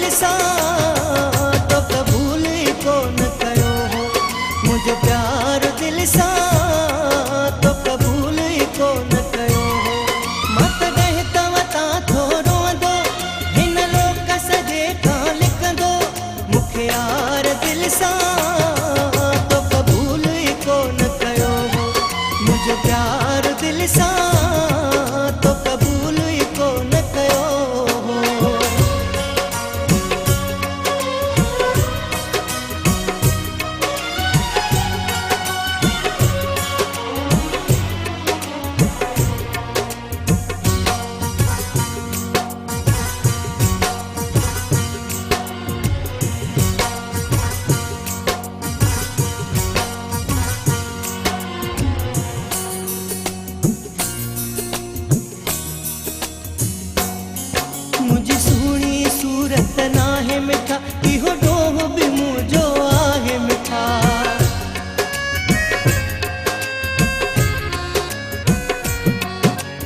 दिल सां तो क़बूल ई कोन कयो हो। मुंहिंजो प्यार दिल सां तो क़बूल ई कोन कयो हो। मां तॾहिं तव्हां थोरो रोंदो हिन लोक सॼे खां लिकंदो। मूंखे यार दिल सां तो क़बूल ई कोन कयो हो। मुंहिंजो प्यार दिल सां तो क़बूल ई कोन कयो हो। मुंहिंजी सुहिणी सूरत नाहे मिठा, इहो ॾोह बि मुंहिंजो आहे मिठा।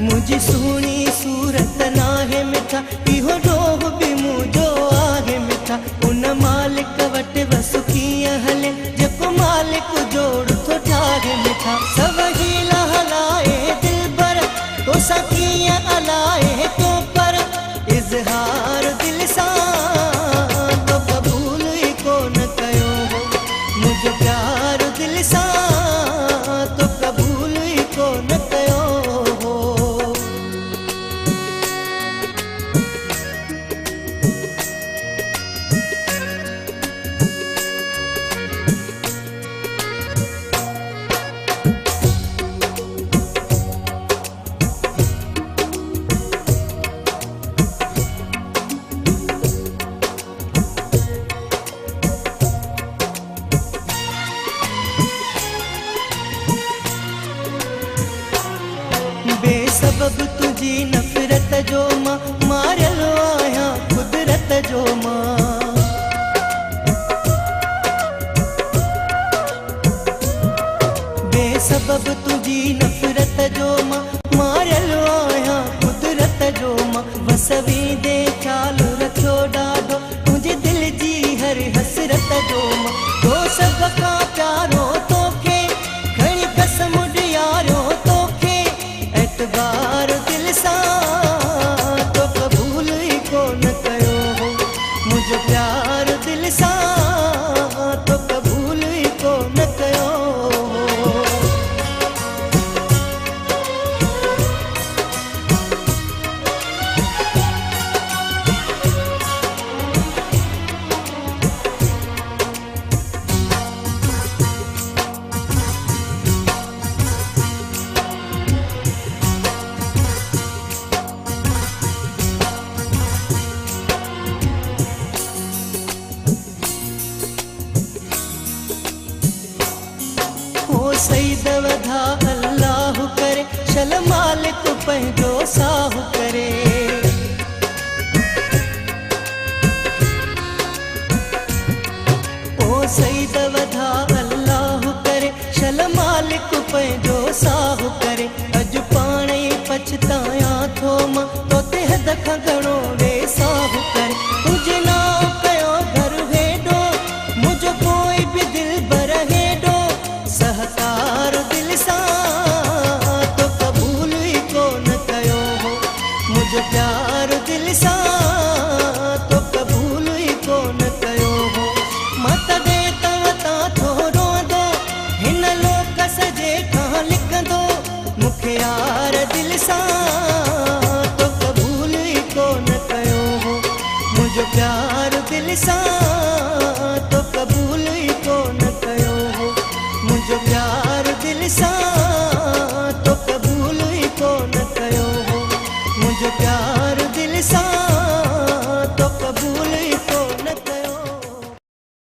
मुंहिंजी सुहिणी सूरत नाहे मिठा, इहो ॾोह बि मुंहिंजो आहे मिठा। उन मालिक वटि वसु कीअं हले जेको मालिक जोड़ थो ठाहे मिठा। सभई हलाए दिलबर तोसां कीअं हलाए तो पर इज़हार दिल सां तो क़बूल ई कोन कयो हो। मुंहिंजो प्यार दिल सां तो क़बूल ई कोन कयो हो। बेसबब तुझी नफ़रत जो मां मारियल आहियां कुदरत जो मां। बेसबब तुझी नफ़रत जो मां मारियल आहियां कुदरत जो मां। वसवी दे ख़्याल रखियो ॾाढो मुंहिंजे दिल जी हर हसरत जो मां। तो सभ खां प्यारो तोखे खणी कसम ॾियारियो तोखे। एतबार दिल सां तो क़बूल ई कोन कयो हो। मुंहिंजो प्यार दिल सां तो क़बूल ई कोन कयो हो। सईद वधा अल्लाह करे शल मालिक पंहिंजो साहु करे। ओ सईद वधा अल्लाह करे शल मालिक पंहिंजो साहु करे। अॼु पाण ई पछतायां थो मां तोते हद खां घणो वेसाहु करे। तुंहिंजे नाम कयो घर हेॾो मुंहिंजो कोई बि दिल बर हेॾो। सहकार दिल सां तो क़बूल ई कोन कयो हो। मुंहिंजो प्यार दिल सां तो क़बूल ई कोन कयो हो। मां तॾहिं तव्हां थोरो रोंदो हिन लोक सॼे खां लिकंदो। मूंखे यार दिल सां तो क़बूल ई कोन कयो हो। मुंहिंजो प्यार दिल सां